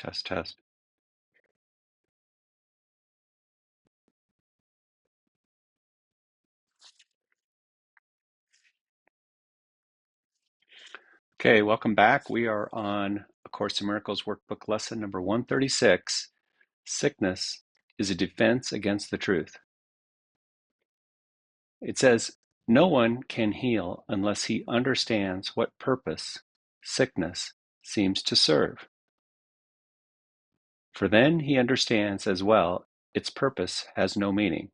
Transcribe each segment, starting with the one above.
Test, test. Okay, welcome back. We are on A Course in Miracles workbook lesson number 136. Sickness is a defense against the truth. It says, no one can heal unless he understands what purpose sickness seems to serve. For then he understands as well its purpose has no meaning.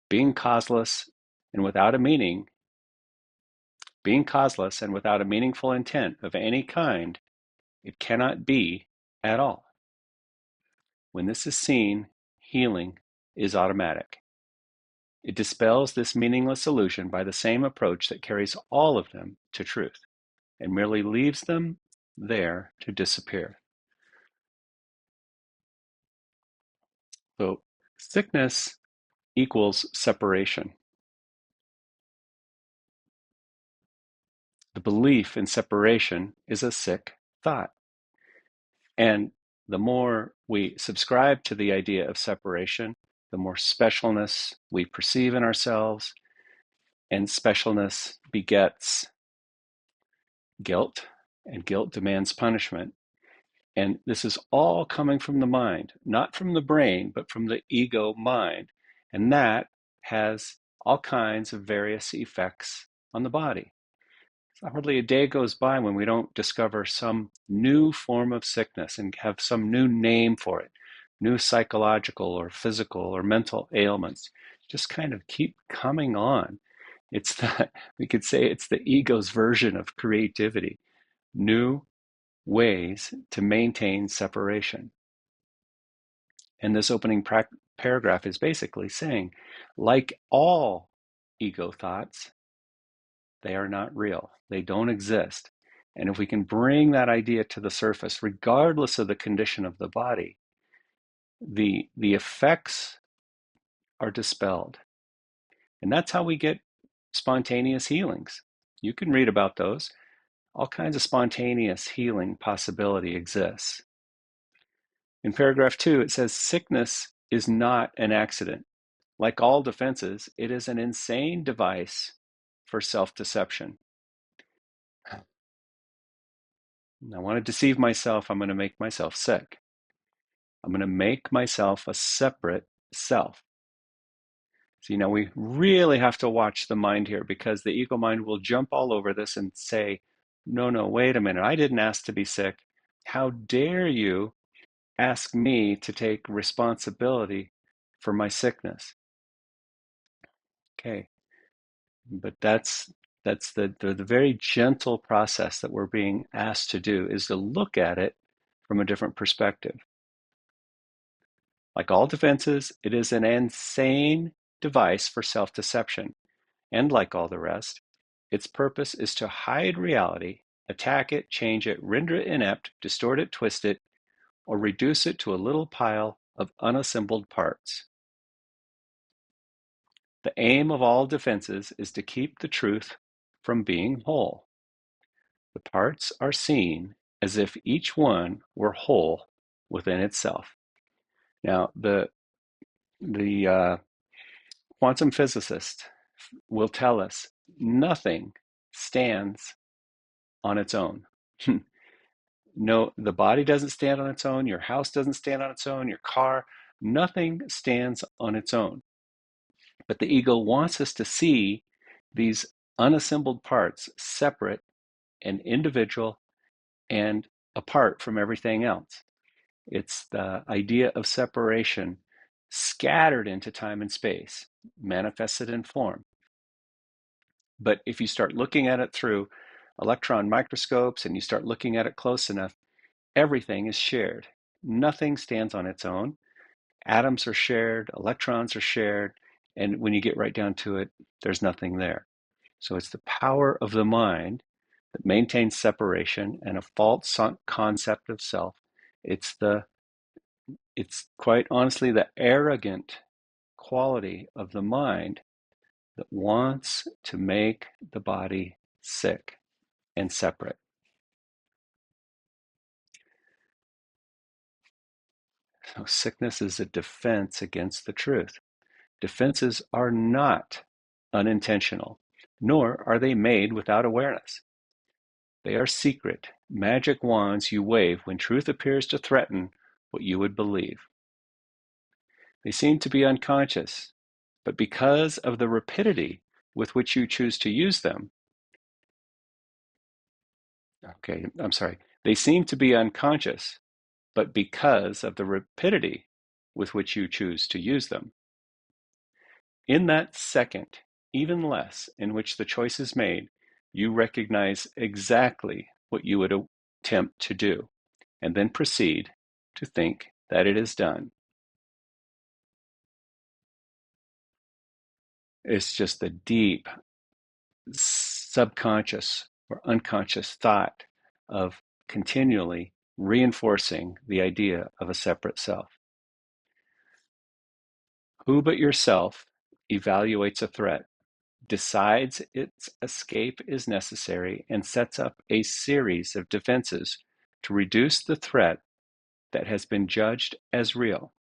Being causeless and without a meaning, being causeless and without a meaningful intent of any kind, it cannot be at all. When this is seen, healing is automatic. It dispels this meaningless illusion by the same approach that carries all of them to truth and merely leaves them there to disappear. So, sickness equals separation. The belief in separation is a sick thought. And the more we subscribe to the idea of separation, the more specialness we perceive in ourselves, and specialness begets guilt, and guilt demands punishment. And this is all coming from the mind, not from the brain, but from the ego mind. And that has all kinds of various effects on the body. Hardly a day goes by when we don't discover some new form of sickness and have some new name for it, new psychological or physical or mental ailments. Just kind of keep coming on. It's the, we could say it's the ego's version of creativity, new ways to maintain separation. And this opening paragraph is basically saying, like all ego thoughts, they are not real. They don't exist. And if we can bring that idea to the surface, regardless of the condition of the body, the effects are dispelled. And that's how we get spontaneous healings. You can read about those. All kinds of spontaneous healing possibility exists. In paragraph 2, it says, sickness is not an accident. Like all defenses, it is an insane device for self-deception. I want to deceive myself. I'm going to make myself sick. I'm going to make myself a separate self. So, we really have to watch the mind here, because the ego mind will jump all over this and say, no, wait a minute. I didn't ask to be sick. How dare you ask me to take responsibility for my sickness? Okay, but that's the very gentle process that we're being asked to do, is to look at it from a different perspective. Like all defenses, it is an insane device for self-deception. And like all the rest, its purpose is to hide reality, attack it, change it, render it inept, distort it, twist it, or reduce it to a little pile of unassembled parts. The aim of all defenses is to keep the truth from being whole. The parts are seen as if each one were whole within itself. Now, the quantum physicist will tell us nothing stands on its own. No, the body doesn't stand on its own. Your house doesn't stand on its own. Your car, nothing stands on its own. But the ego wants us to see these unassembled parts separate and individual and apart from everything else. It's the idea of separation scattered into time and space, manifested in form. But if you start looking at it through electron microscopes and you start looking at it close enough, everything is shared. Nothing stands on its own. Atoms are shared, electrons are shared, and when you get right down to it, there's nothing there. So it's the power of the mind that maintains separation and a false concept of self. It's quite honestly the arrogant quality of the mind that wants to make the body sick and separate. No, sickness is a defense against the truth. Defenses are not unintentional, nor are they made without awareness. They are secret, magic wands you wave when truth appears to threaten what you would believe. They seem to be unconscious, but because of the rapidity with which you choose to use them, they seem to be unconscious, but because of the rapidity with which you choose to use them. In that second, even less, in which the choice is made, you recognize exactly what you would attempt to do, and then proceed to think that it is done. It's just the deep subconscious or unconscious thought of continually reinforcing the idea of a separate self. Who but yourself evaluates a threat, decides its escape is necessary, and sets up a series of defenses to reduce the threat that has been judged as real?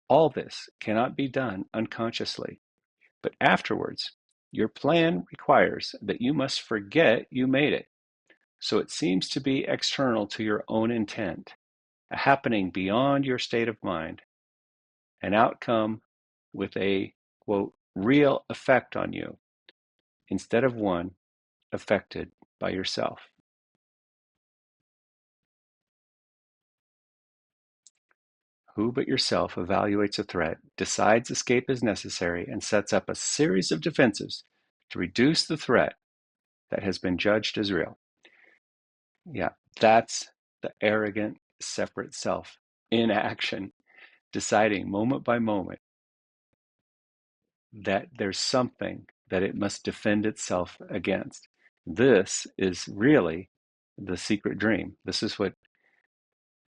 All this cannot be done unconsciously, but afterwards, your plan requires that you must forget you made it. So it seems to be external to your own intent, a happening beyond your state of mind, an outcome with a, quote, real effect on you, instead of one affected by yourself. Who but yourself evaluates a threat, decides escape is necessary, and sets up a series of defenses to reduce the threat that has been judged as real? Yeah, that's the arrogant, separate self in action, deciding moment by moment that there's something that it must defend itself against. This is really the secret dream. This is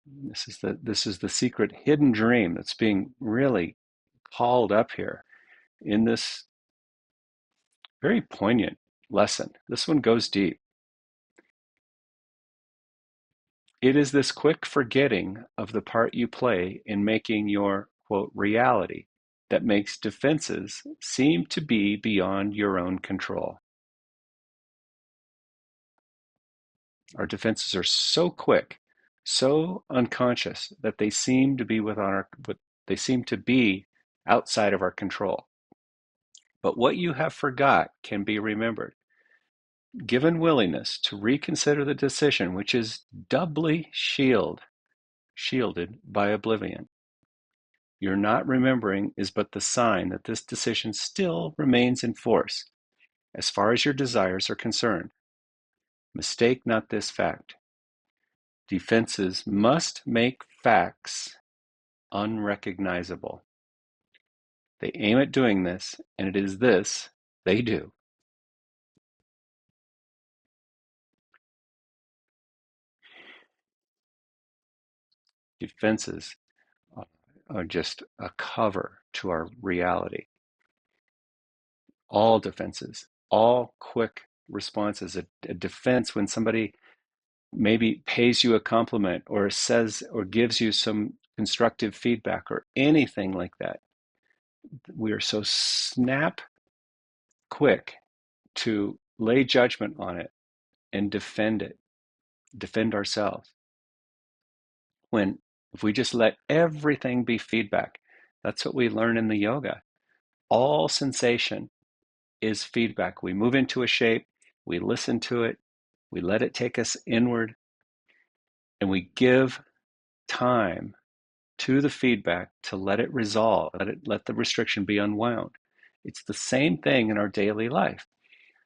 the secret hidden dream that's being really called up here in this very poignant lesson. This one goes deep. It is this quick forgetting of the part you play in making your, quote, reality that makes defenses seem to be beyond your own control. Our defenses are so quick, so unconscious that they seem to be outside of our control. But what you have forgot can be remembered. Given willingness to reconsider the decision, which is doubly shielded by oblivion. Your not remembering is but the sign that this decision still remains in force, as far as your desires are concerned. Mistake not this fact. Defenses must make facts unrecognizable. They aim at doing this, and it is this they do. Defenses are just a cover to our reality. All defenses, all quick responses, a defense when somebody maybe pays you a compliment or says or gives you some constructive feedback or anything like that. We are so snap quick to lay judgment on it and defend ourselves. When if we just let everything be feedback, that's what we learn in the yoga. All sensation is feedback. We move into a shape, we listen to it, we let it take us inward, and we give time to the feedback to let it resolve, let the restriction be unwound. It's the same thing in our daily life.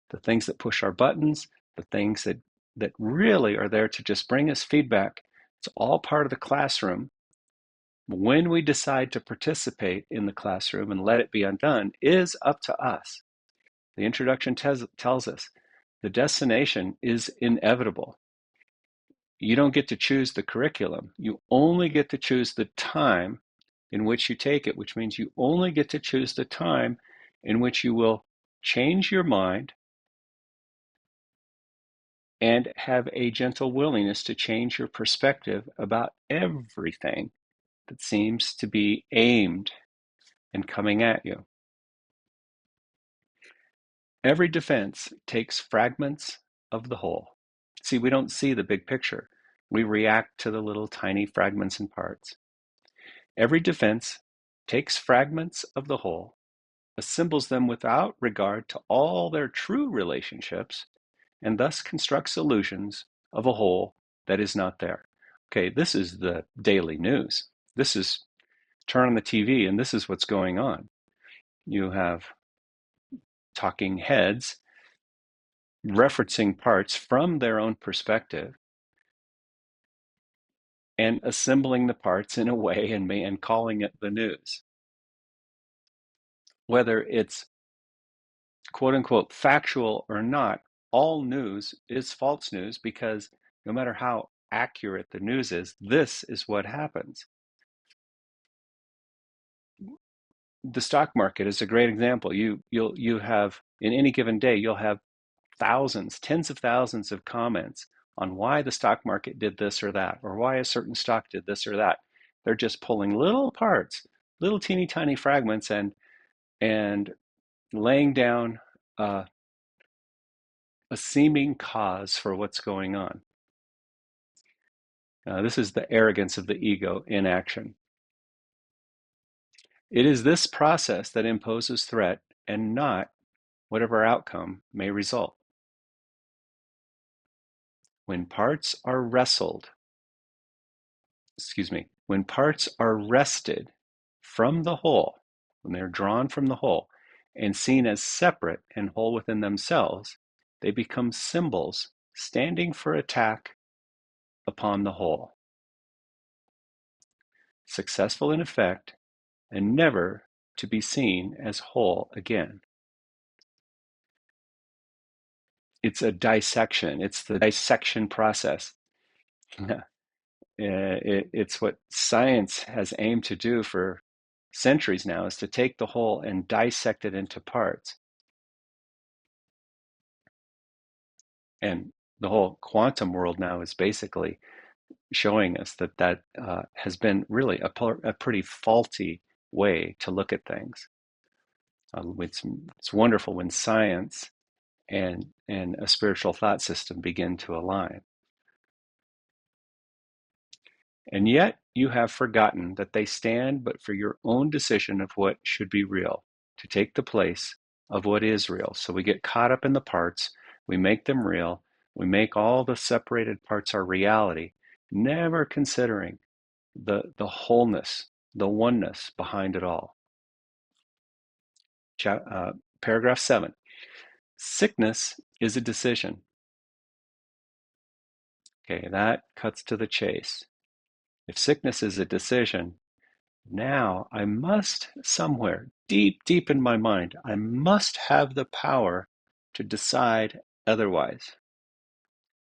The things that push our buttons, the things that really are there to just bring us feedback, it's all part of the classroom. When we decide to participate in the classroom and let it be undone is up to us. The introduction tells us the destination is inevitable. You don't get to choose the curriculum. You only get to choose the time in which you take it, which means you only get to choose the time in which you will change your mind and have a gentle willingness to change your perspective about everything that seems to be aimed and coming at you. Every defense takes fragments of the whole. See, we don't see the big picture. We react to the little tiny fragments and parts. Every defense takes fragments of the whole, assembles them without regard to all their true relationships, and thus constructs illusions of a whole that is not there. Okay, this is the daily news. This is turn on the TV, and this is what's going on. You have talking heads referencing parts from their own perspective and assembling the parts in a way and calling it the news. Whether it's quote unquote factual or not, all news is false news, because no matter how accurate the news is, this is what happens. The stock market is a great example. You have, in any given day, you'll have thousands, tens of thousands of comments on why the stock market did this or that, or why a certain stock did this or that. They're just pulling little parts, little teeny tiny fragments, and laying down a seeming cause for what's going on. This is the arrogance of the ego in action. It is this process that imposes threat and not whatever outcome may result. When parts are when parts are wrested from the whole, when they're drawn from the whole and seen as separate and whole within themselves, they become symbols standing for attack upon the whole, successful in effect and never to be seen as whole again. It's a dissection. It's the dissection process. It's what science has aimed to do for centuries now, is to take the whole and dissect it into parts. And the whole quantum world now is basically showing us that has been really a pretty faulty way to look at things. It's wonderful when science and a spiritual thought system begin to align. And yet you have forgotten that they stand but for your own decision of what should be real, to take the place of what is real. So we get caught up in the parts, we make them real, we make all the separated parts our reality, never considering the wholeness, the oneness behind it all. Paragraph 7. Sickness is a decision. Okay, that cuts to the chase. If sickness is a decision, now I must, somewhere deep, deep in my mind, I must have the power to decide otherwise.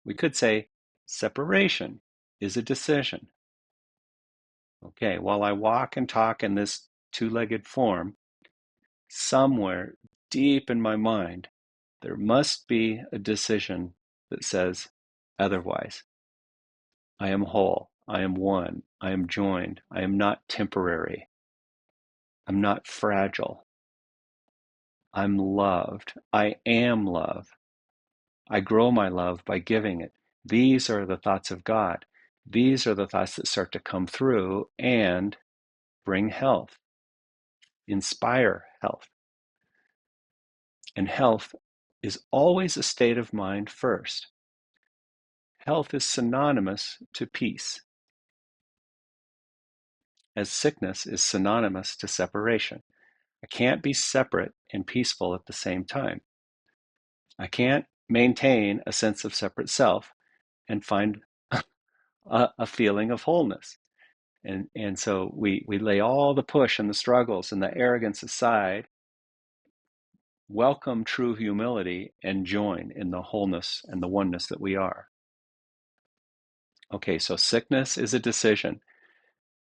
We could say separation is a decision. Okay, while I walk and talk in this two-legged form, somewhere deep in my mind, there must be a decision that says otherwise. I am whole. I am one. I am joined. I am not temporary. I'm not fragile. I'm loved. I am love. I grow my love by giving it. These are the thoughts of God. These are the thoughts that start to come through and bring health, inspire health. And health is always a state of mind first. Health is synonymous to peace, as sickness is synonymous to separation. I can't be separate and peaceful at the same time. I can't maintain a sense of separate self and find a feeling of wholeness. And so we lay all the push and the struggles and the arrogance aside, welcome true humility, and join in the wholeness and the oneness that we are. Okay, so sickness is a decision.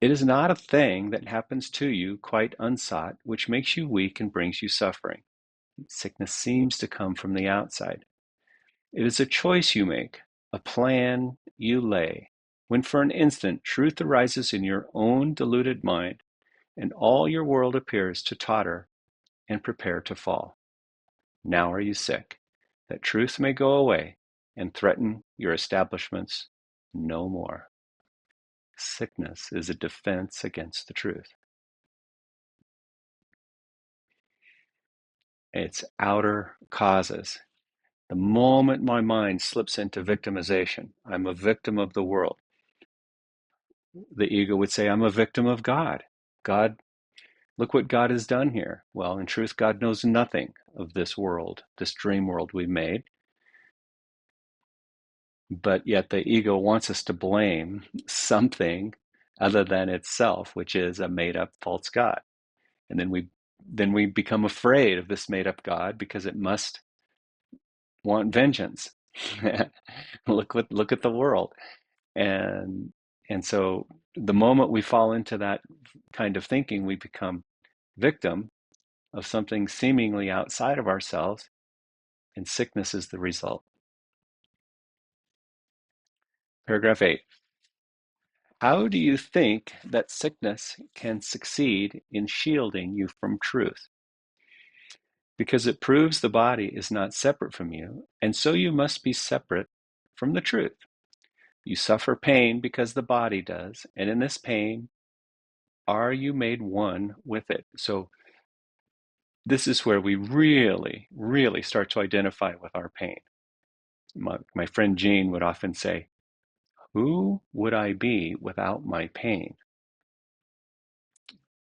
It is not a thing that happens to you quite unsought, which makes you weak and brings you suffering. Sickness seems to come from the outside. It is a choice you make, a plan you lay, when for an instant truth arises in your own deluded mind, and all your world appears to totter and prepare to fall. Now are you sick, that truth may go away and threaten your establishments no more. Sickness is a defense against the truth. It's outer causes. The moment my mind slips into victimization, I'm a victim of the world. The ego would say, I'm a victim of God. God, look what God has done here. Well, in truth, God knows nothing of this world, this dream world we made. But yet the ego wants us to blame something other than itself, which is a made-up false God. And then we become afraid of this made-up God because it must want vengeance. Look at the world. And and so the moment we fall into that kind of thinking, we become victim of something seemingly outside of ourselves, and sickness is the result. Paragraph 8. How do you think that sickness can succeed in shielding you from truth? Because it proves the body is not separate from you, and so you must be separate from the truth. You suffer pain because the body does, and in this pain are you made one with it. So this is where we really, really start to identify with our pain. My friend Jean would often say, who would I be without my pain?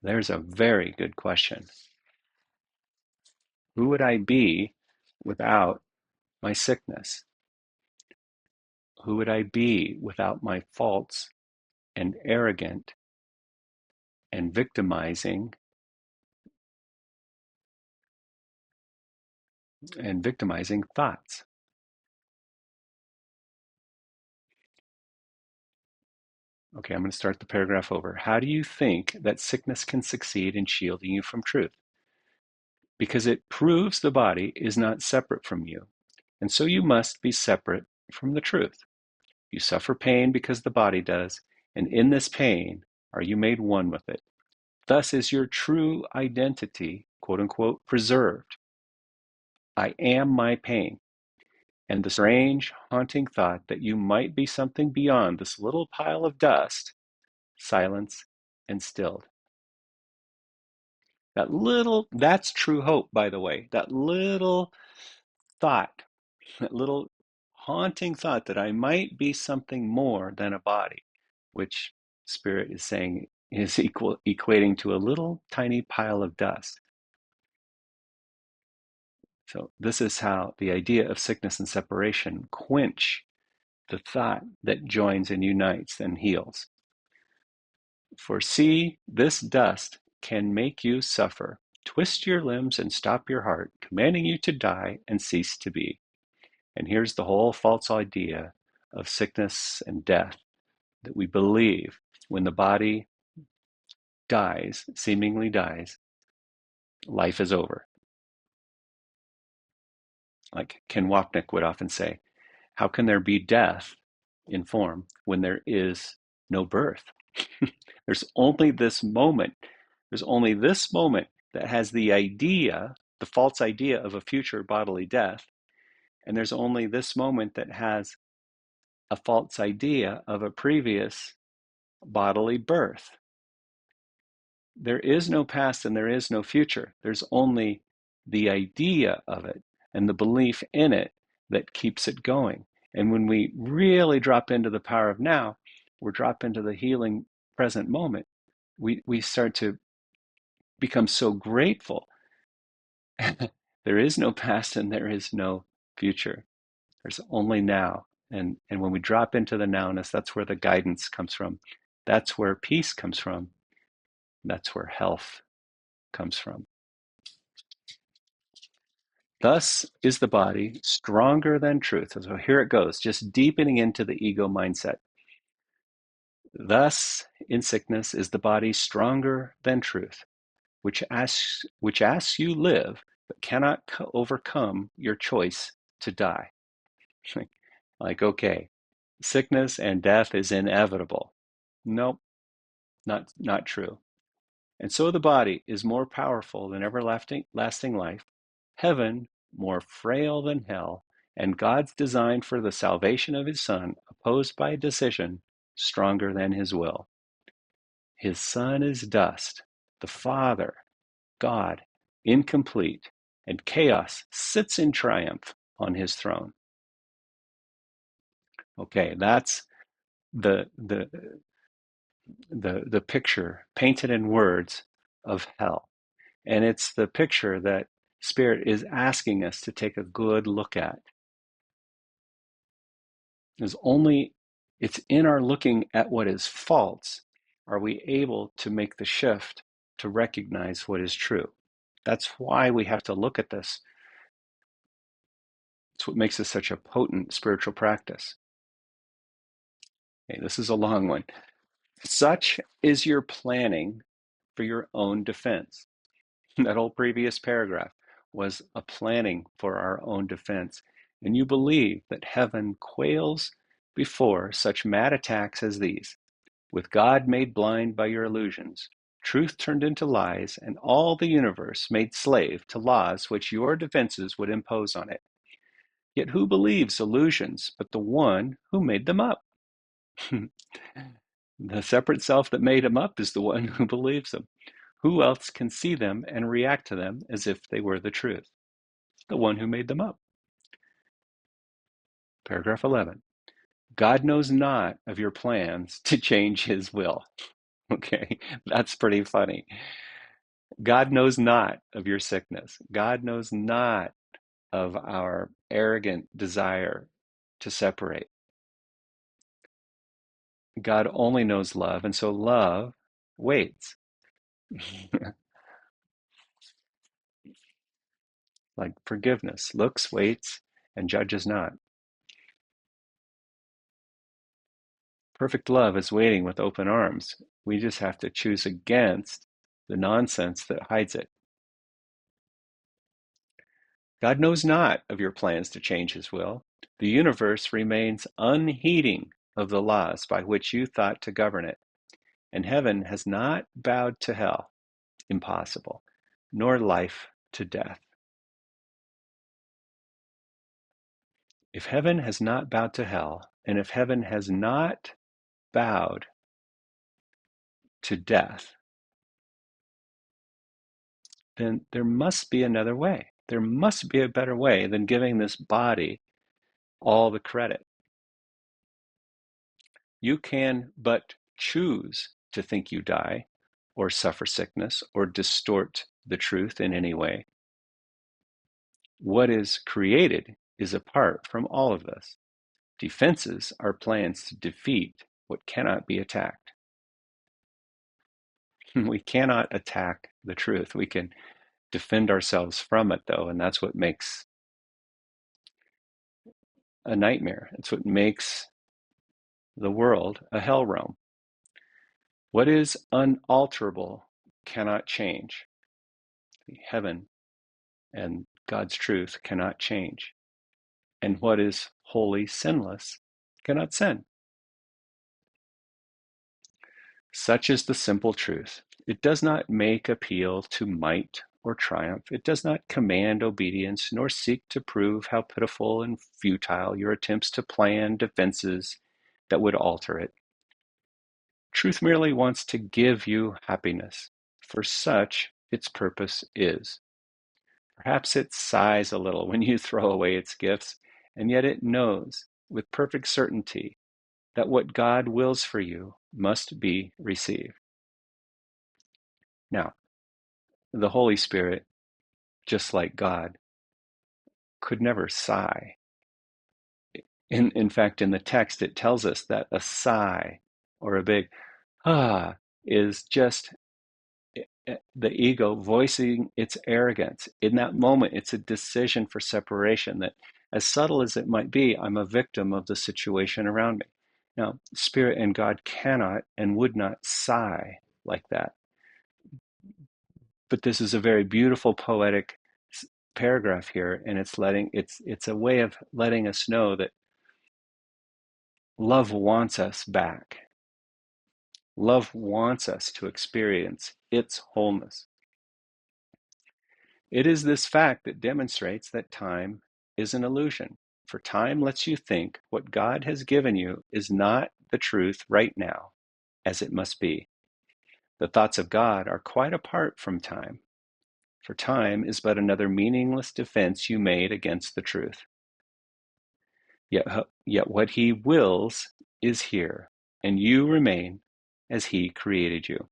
There's a very good question. Who would I be without my sickness? Who would I be without my faults and arrogant and victimizing thoughts? Okay, I'm going to start the paragraph over. How do you think that sickness can succeed in shielding you from truth? Because it proves the body is not separate from you, and so you must be separate from the truth. You suffer pain because the body does, and in this pain are you made one with it. Thus is your true identity, quote unquote, preserved. I am my pain, and the strange, haunting thought that you might be something beyond this little pile of dust, silence and stilled. That's true hope, by the way. That little thought, that little haunting thought that I might be something more than a body, which Spirit is saying is equating to a little tiny pile of dust. So this is how the idea of sickness and separation quench the thought that joins and unites and heals. For see, this dust can make you suffer, twist your limbs and stop your heart, commanding you to die and cease to be. And here's the whole false idea of sickness and death, that we believe when the body dies, seemingly dies, life is over. Like Ken Wapnick would often say, how can there be death in form when there is no birth? There's only this moment. There's only this moment that has the idea, the false idea of a future bodily death. And there's only this moment that has a false idea of a previous bodily birth. There is no past and there is no future. There's only the idea of it and the belief in it that keeps it going. And when we really drop into the power of now, we drop into the healing present moment, we start to become so grateful. There is no past and there is no future. There's only now. And when we drop into the nowness, that's where the guidance comes from. That's where peace comes from. That's where health comes from. Thus is the body stronger than truth. So here it goes, just deepening into the ego mindset. Thus, in sickness, is the body stronger than truth, which asks you live, but cannot overcome your choice to die. Like, okay, sickness and death is inevitable. Nope, not true. And so the body is more powerful than everlasting lasting life, heaven more frail than hell, and God's design for the salvation of his Son opposed by a decision stronger than his will. His Son is dust, the Father, God, incomplete, and chaos sits in triumph on his throne. Okay, that's the the picture painted in words of hell. And it's the picture that Spirit is asking us to take a good look at. It's in our looking at what is false are we able to make the shift to recognize what is true. That's why we have to look at this. It's what makes this such a potent spiritual practice. Okay, this is a long one. Such is your planning for your own defense. That whole previous paragraph was a planning for our own defense. And you believe that heaven quails before such mad attacks as these, with God made blind by your illusions, truth turned into lies, and all the universe made slave to laws which your defenses would impose on it. Yet who believes illusions but the one who made them up? The separate self that made them up is the one who believes them. Who else can see them and react to them as if they were the truth? The one who made them up. Paragraph 11. God knows not of your plans to change his will. Okay, that's pretty funny. God knows not of your sickness. God knows not of our arrogant desire to separate. God only knows love, and so love waits. Like forgiveness, looks, waits, and judges not. Perfect love is waiting with open arms. We just have to choose against the nonsense that hides it. God knows not of your plans to change his will. The universe remains unheeding of the laws by which you thought to govern it. And heaven has not bowed to hell, impossible, nor life to death. If heaven has not bowed to hell, and if heaven has not bowed to death, then there must be another way. There must be a better way than giving this body all the credit. You can but choose to think you die, or suffer sickness, or distort the truth in any way. What is created is apart from all of this. Defenses are plans to defeat what cannot be attacked. We cannot attack the truth. We can defend ourselves from it, though, and that's what makes a nightmare. It's what makes the world a hell realm. What is unalterable cannot change. Heaven and God's truth cannot change. And what is wholly sinless cannot sin. Such is the simple truth. It does not make appeal to might or triumph. It does not command obedience, nor seek to prove how pitiful and futile your attempts to plan defenses that would alter it. Truth merely wants to give you happiness, for such its purpose is. Perhaps it sighs a little when you throw away its gifts, and yet it knows with perfect certainty that what God wills for you must be received. Now, the Holy Spirit, just like God, could never sigh. In fact, in the text, it tells us that a sigh or a big ah is just the ego voicing its arrogance. In that moment, it's a decision for separation that, as subtle as it might be, I'm a victim of the situation around me. Now, Spirit and God cannot and would not sigh like that. But this is a very beautiful poetic paragraph here, and it's a way of letting us know that Love wants us back. Love wants us to experience its wholeness. It is this fact that demonstrates that time is an illusion. For time lets you think what God has given you is not the truth right now, as it must be. The thoughts of God are quite apart from time, for time is but another meaningless defense you made against the truth. Yet what He wills is here, and you remain as He created you.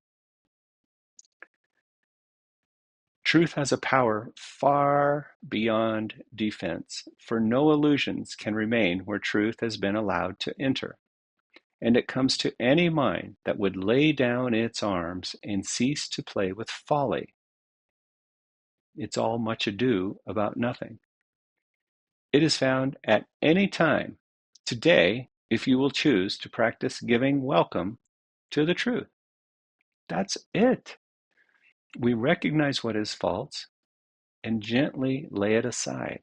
Truth has a power far beyond defense, for no illusions can remain where truth has been allowed to enter. And it comes to any mind that would lay down its arms and cease to play with folly. It's all much ado about nothing. It is found at any time, today, if you will choose to practice giving welcome to the truth. That's it. We recognize what is false and gently lay it aside.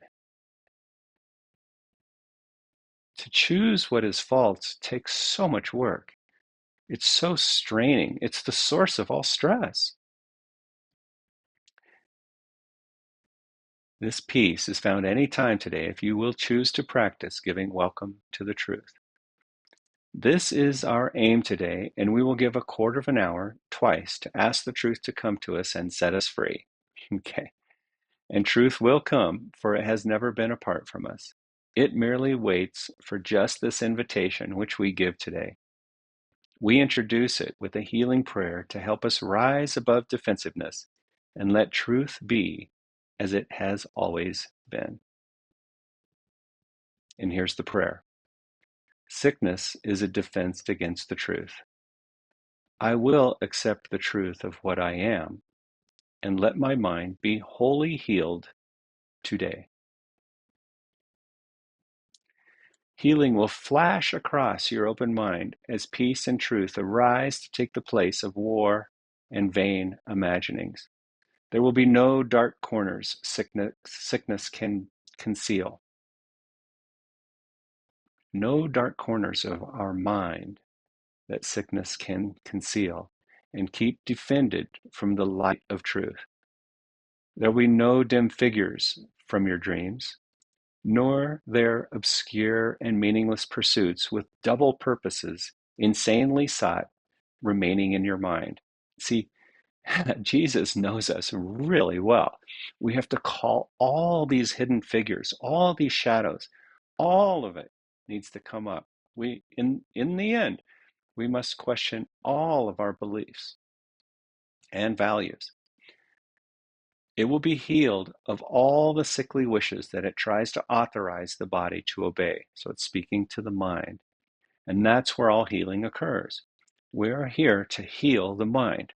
To choose what is false takes so much work. It's so straining. It's the source of all stress. This peace is found any time today if you will choose to practice giving welcome to the truth. This is our aim today, and we will give a quarter of an hour twice to ask the truth to come to us and set us free. Okay. And truth will come, for it has never been apart from us. It merely waits for just this invitation which we give today. We introduce it with a healing prayer to help us rise above defensiveness and let truth be as it has always been. And here's the prayer. Sickness is a defense against the truth. I will accept the truth of what I am and let my mind be wholly healed today. Healing will flash across your open mind as peace and truth arise to take the place of war and vain imaginings. There will be no dark corners sickness can conceal. No dark corners of our mind that sickness can conceal and keep defended from the light of truth. There will be no dim figures from your dreams, nor their obscure and meaningless pursuits with double purposes insanely sought remaining in your mind. See, Jesus knows us really well. We have to call all these hidden figures, all these shadows, all of it needs to come up. In the end, we must question all of our beliefs and values. It will be healed of all the sickly wishes that it tries to authorize the body to obey. So it's speaking to the mind. And that's where all healing occurs. We are here to heal the mind.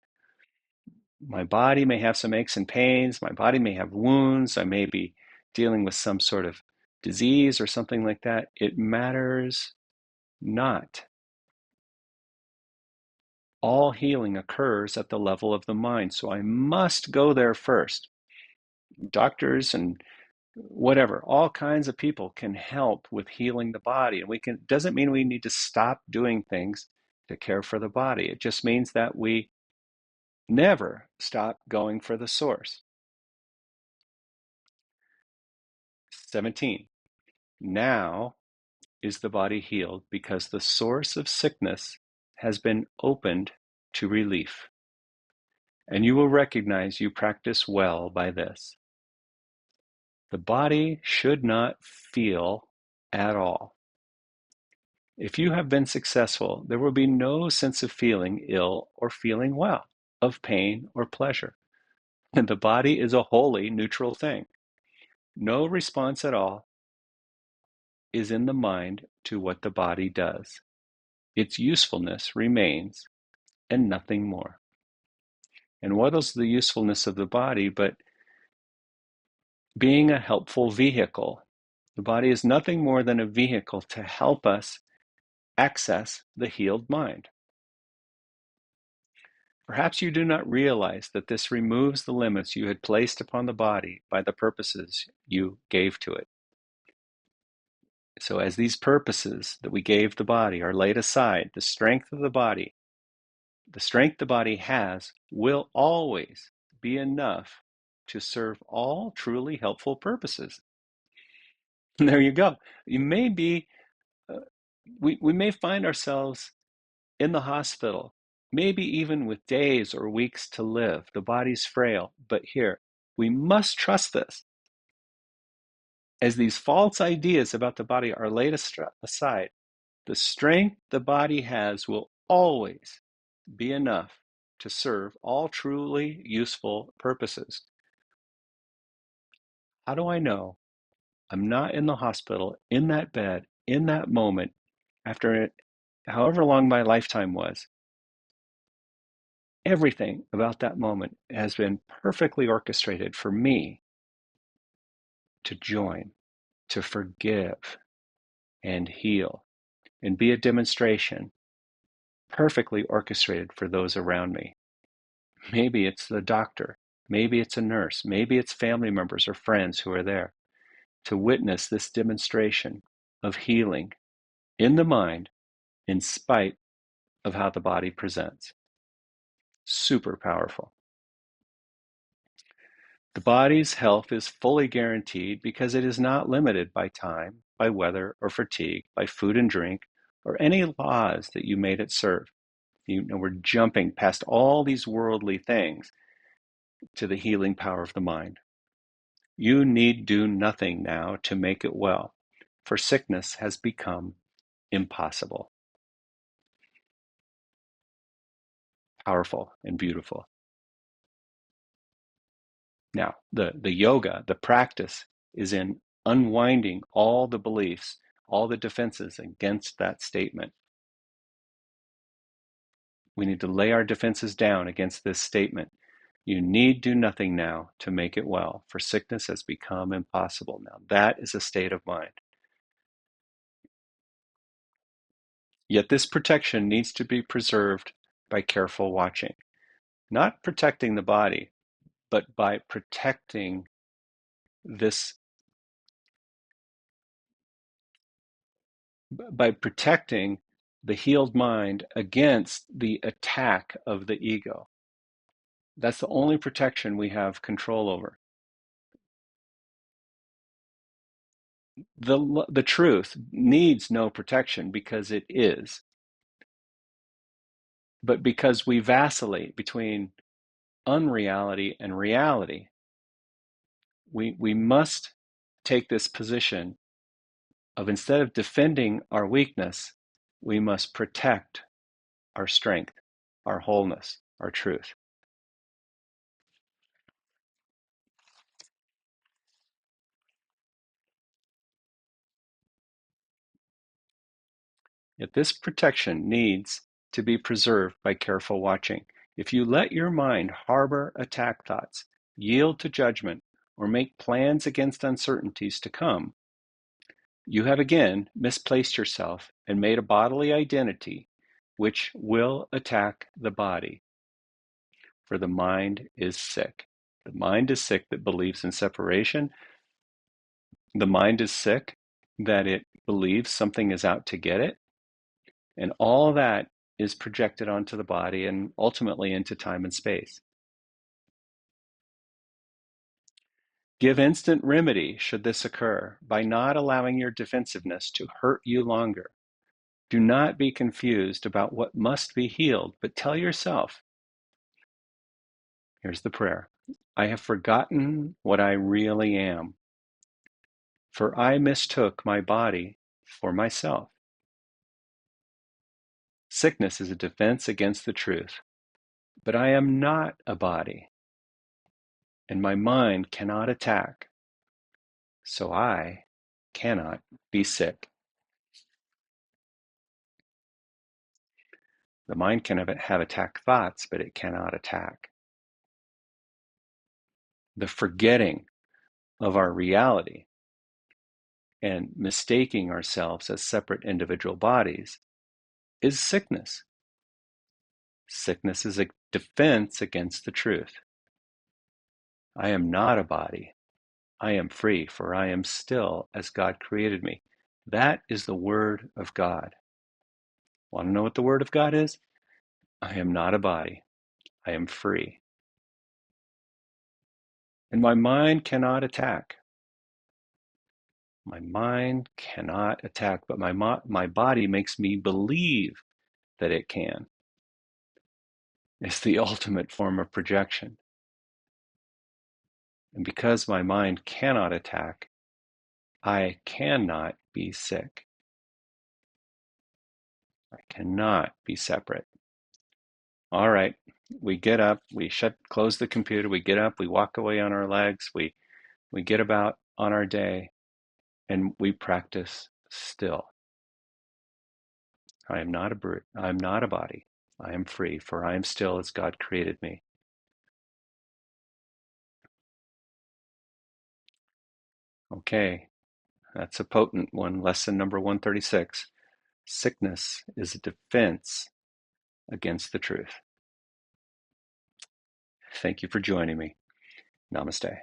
My body may have some aches and pains. My body may have wounds. I may be dealing with some sort of disease or something like that. It matters not. All healing occurs at the level of the mind. So I must go there first. Doctors and whatever, all kinds of people can help with healing the body. And doesn't mean we need to stop doing things to care for the body. It just means that we never stop going for the source. 17. Now is the body healed because the source of sickness has been opened to relief. And you will recognize you practice well by this. The body should not feel at all. If you have been successful, there will be no sense of feeling ill or feeling well, of pain or pleasure. And the body is a wholly neutral thing. No response at all is in the mind to what the body does. Its usefulness remains and nothing more. And what is the usefulness of the body but being a helpful vehicle? The body is nothing more than a vehicle to help us access the healed mind. Perhaps you do not realize that this removes the limits you had placed upon the body by the purposes you gave to it. So as these purposes that we gave the body are laid aside, the strength the body has will always be enough to serve all truly helpful purposes. And there you go. You may be, uh, we may find ourselves in the hospital, maybe even with days or weeks to live. The body's frail, but here, we must trust this. As these false ideas about the body are laid aside, the strength the body has will always be enough to serve all truly useful purposes. How do I know I'm not in the hospital, in that bed, in that moment, after it, however long my lifetime was? Everything about that moment has been perfectly orchestrated for me to join, to forgive, and heal, and be a demonstration perfectly orchestrated for those around me. Maybe it's the doctor, maybe it's a nurse, maybe it's family members or friends who are there to witness this demonstration of healing in the mind in spite of how the body presents. Super powerful. The body's health is fully guaranteed because it is not limited by time, by weather or fatigue, by food and drink, or any laws that you made it serve. We're jumping past all these worldly things to the healing power of the mind. You need do nothing now to make it well, for sickness has become impossible. Powerful and beautiful. Now, the yoga, the practice is in unwinding all the beliefs, all the defenses against that statement. We need to lay our defenses down against this statement. You need do nothing now to make it well, for sickness has become impossible. Now, that is a state of mind. Yet this protection needs to be preserved by careful watching, not protecting the body, but by protecting this, by protecting the healed mind against the attack of the ego. That's the only protection we have control over. The truth needs no protection because it is. But because we vacillate between unreality and reality, we must take this position of, instead of defending our weakness, we must protect our strength, our wholeness, our truth. Yet this protection needs to be preserved by careful watching. If you let your mind harbor attack thoughts, yield to judgment, or make plans against uncertainties to come, you have again misplaced yourself and made a bodily identity which will attack the body. For the mind is sick. The mind is sick that believes in separation. The mind is sick that it believes something is out to get it. And all that is projected onto the body and ultimately into time and space. Give instant remedy should this occur by not allowing your defensiveness to hurt you longer. Do not be confused about what must be healed, but tell yourself, here's the prayer, I have forgotten what I really am, for I mistook my body for myself. Sickness is a defense against the truth, but I am not a body, and my mind cannot attack, so I cannot be sick. The mind can have attack thoughts, but it cannot attack. The forgetting of our reality and mistaking ourselves as separate individual bodies is sickness. Sickness is a defense against the truth. I am not a body. I am free, for I am still as God created me. That is the Word of God. Want to know what the Word of God is? I am not a body. I am free. And my mind cannot attack. My mind cannot attack, but my body makes me believe that it can. It's the ultimate form of projection. And because my mind cannot attack, I cannot be sick. I cannot be separate. All right, we get up, we close the computer, we get up, we walk away on our legs, we get about on our day, and we practice still. I am not a brute. I am not a body. I am free, for I am still as God created me. Okay, that's a potent one. Lesson number 136. Sickness is a defense against the truth. Thank you for joining me. Namaste.